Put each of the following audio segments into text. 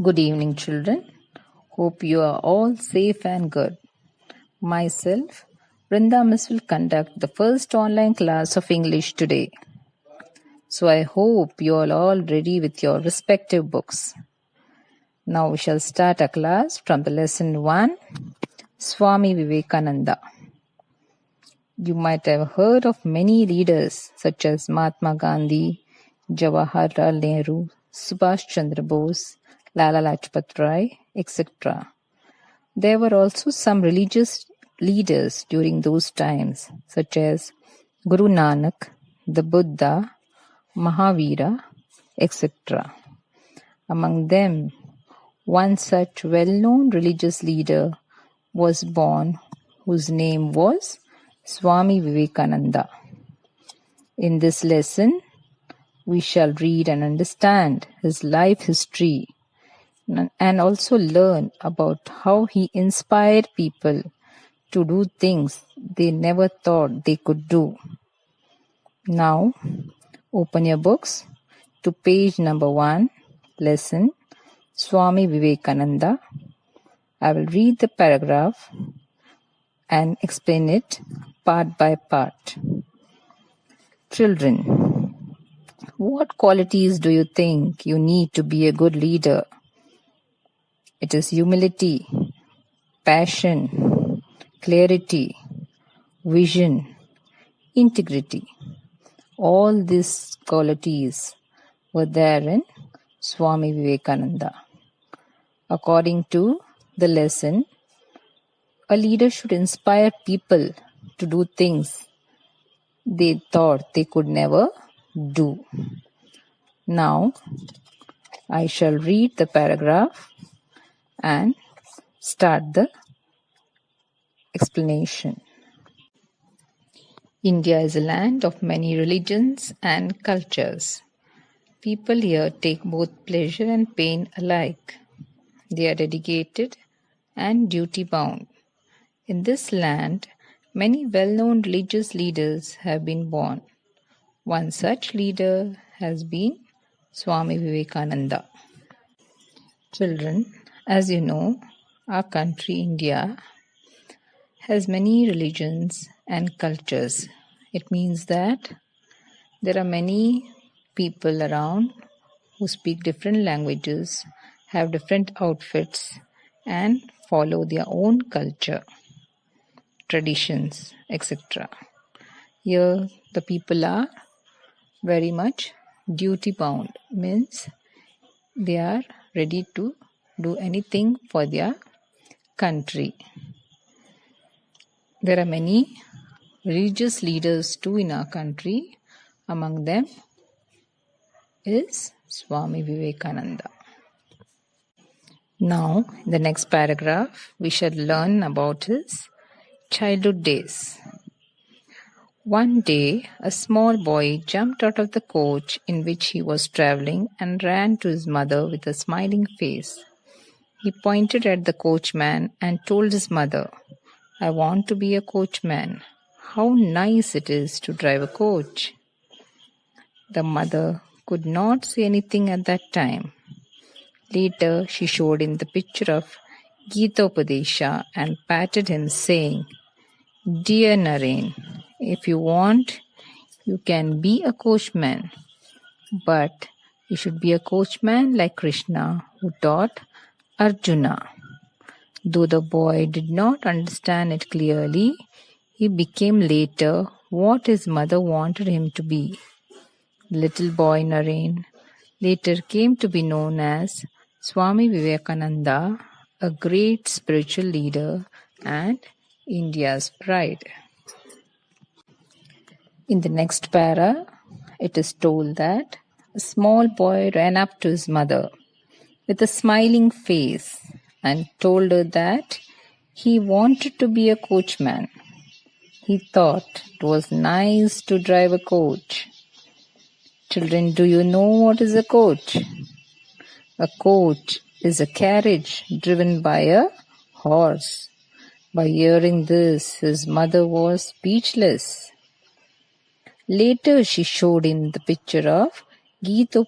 Good evening, children. Hope you are all safe and good. Myself, Vrinda Miss will conduct the first online class of English today. So I hope you are all ready with your respective books. Now we shall start our class from the lesson 1, Swami Vivekananda. You might have heard of many leaders such as Mahatma Gandhi, Jawaharlal Nehru, Subhash Chandra Bose, Lala Lajpat Rai, etc. There were also some religious leaders during those times, such as Guru Nanak, the Buddha, Mahavira, etc. Among them, one such well-known religious leader was born, whose name was Swami Vivekananda. In this lesson, we shall read and understand his life history and also learn about how he inspired people to do things they never thought they could do. Now, open your books to page number 1, lesson Swami Vivekananda. I will read the paragraph and explain it part by part. Children, what qualities do you think you need to be a good leader? It is humility, passion, clarity, vision, integrity. All these qualities were there in Swami Vivekananda. According to the lesson, a leader should inspire people to do things they thought they could never do. Now, I shall read the paragraph and start the explanation. India is a land of many religions and cultures. People here take both pleasure and pain alike. They are dedicated and duty-bound. In this land, many well-known religious leaders have been born. One such leader has been Swami Vivekananda. Children, as you know, our country, India, has many religions and cultures. It means that there are many people around who speak different languages, have different outfits, and follow their own culture, traditions, etc. Here, the people are very much duty-bound, means they are ready to do anything for their country. There are many religious leaders too in our country. Among them is Swami Vivekananda. Now, in the next paragraph, we shall learn about his childhood days. One day, a small boy jumped out of the coach in which he was traveling and ran to his mother with a smiling face. He pointed at the coachman and told his mother, "I want to be a coachman. How nice it is to drive a coach." The mother could not say anything at that time. Later, she showed him the picture of Gita and patted him, saying, "Dear Naren, if you want, you can be a coachman. But you should be a coachman like Krishna, who taught Arjuna." Though the boy did not understand it clearly, he became later what his mother wanted him to be. Little boy Naren later came to be known as Swami Vivekananda, a great spiritual leader and India's pride. In the next para, it is told that a small boy ran up to his mother with a smiling face and told her that he wanted to be a coachman. He thought it was nice to drive a coach. Children, do you know what is a coach? A coach is a carriage driven by a horse. By hearing this, his mother was speechless. Later, she showed him the picture of Gita.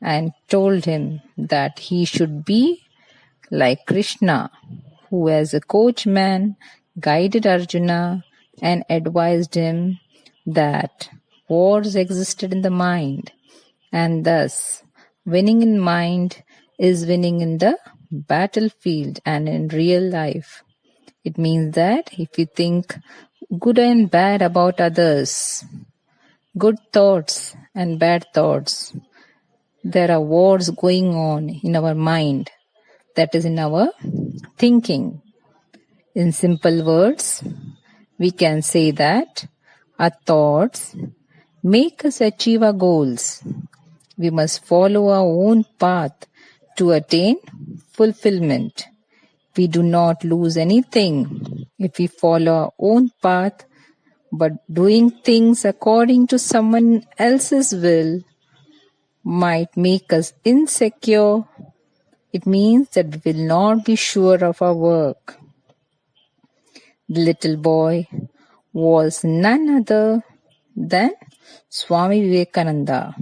and told him that he should be like Krishna, who as a coachman guided Arjuna and advised him that wars existed in the mind, and thus winning in mind is winning in the battlefield and in real life. It means that if you think good and bad about others, good thoughts and bad thoughts, there are wars going on in our mind, that is in our thinking. In simple words, we can say that our thoughts make us achieve our goals. We must follow our own path to attain fulfillment. We do not lose anything if we follow our own path, but doing things according to someone else's will might make us insecure. It means that we will not be sure of our work. The little boy was none other than Swami Vivekananda,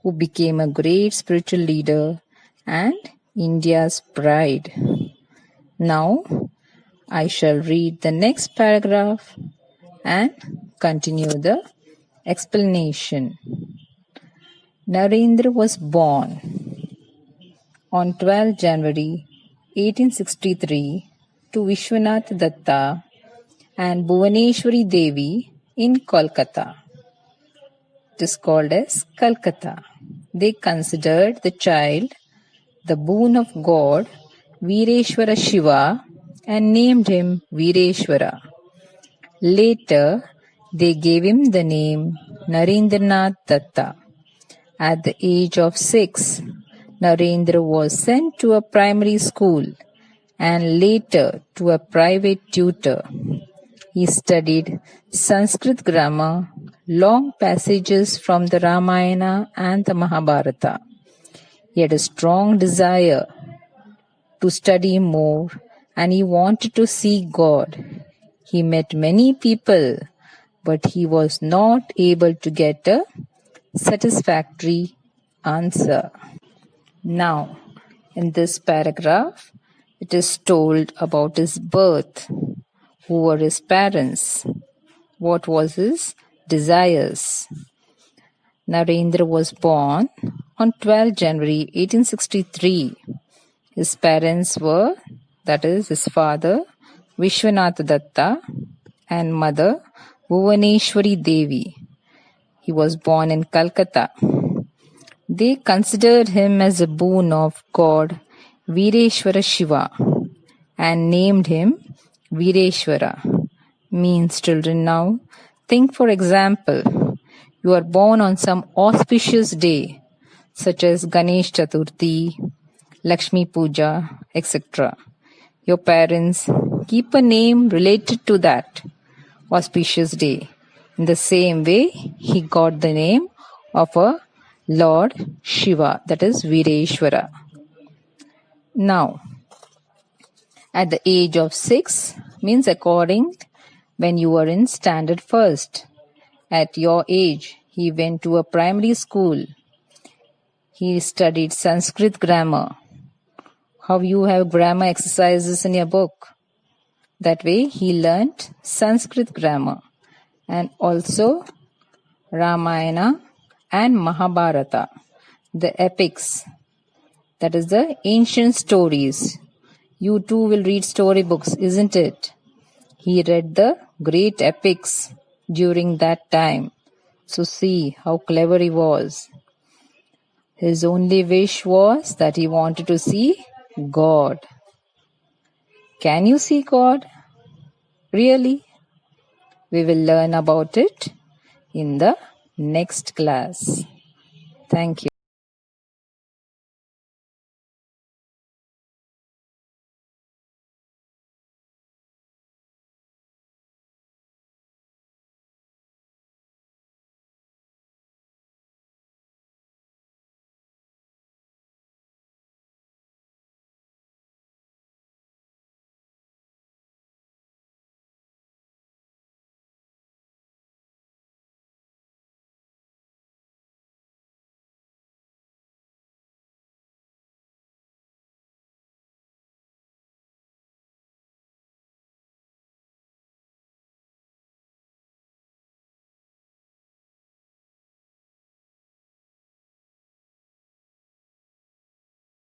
who became a great spiritual leader and India's pride. Now, I shall read the next paragraph and continue the explanation. Narendra was born on 12 January 1863 to Vishwanath Datta and Bhuvaneshwari Devi in Kolkata. It is called as Calcutta. They considered the child the boon of God Vireshwara Shiva and named him Vireshwara. Later, they gave him the name Narendranath Datta. At the age of 6, Narendra was sent to a primary school and later to a private tutor. He studied Sanskrit grammar, long passages from the Ramayana and the Mahabharata. He had a strong desire to study more and he wanted to see God. He met many people, but he was not able to get a satisfactory answer. Now, in this paragraph, it is told about his birth. Who were his parents? What was his desires? Narendra was born on 12 January 1863. His parents were, that is, his father, Vishwanath Datta, and mother, Bhuvaneshwari Devi. He was born in Calcutta. They considered him as a boon of God Vireshwara Shiva and named him Vireshwara. Means children now. Think for example, you are born on some auspicious day such as Ganesh Chaturthi, Lakshmi Puja, etc. Your parents keep a name related to that auspicious day. In the same way, he got the name of a Lord Shiva, that is Vireshwara. Now, at the age of 6 means according when you were in standard first. At your age, he went to a primary school. He studied Sanskrit grammar. How you have grammar exercises in your book. That way he learnt Sanskrit grammar and also Ramayana and Mahabharata, the epics, that is the ancient stories. You too will read storybooks, isn't it? He read the great epics during that time. So see how clever he was. His only wish was that he wanted to see God. Can you see God? Really? We will learn about it in the next class. Thank you.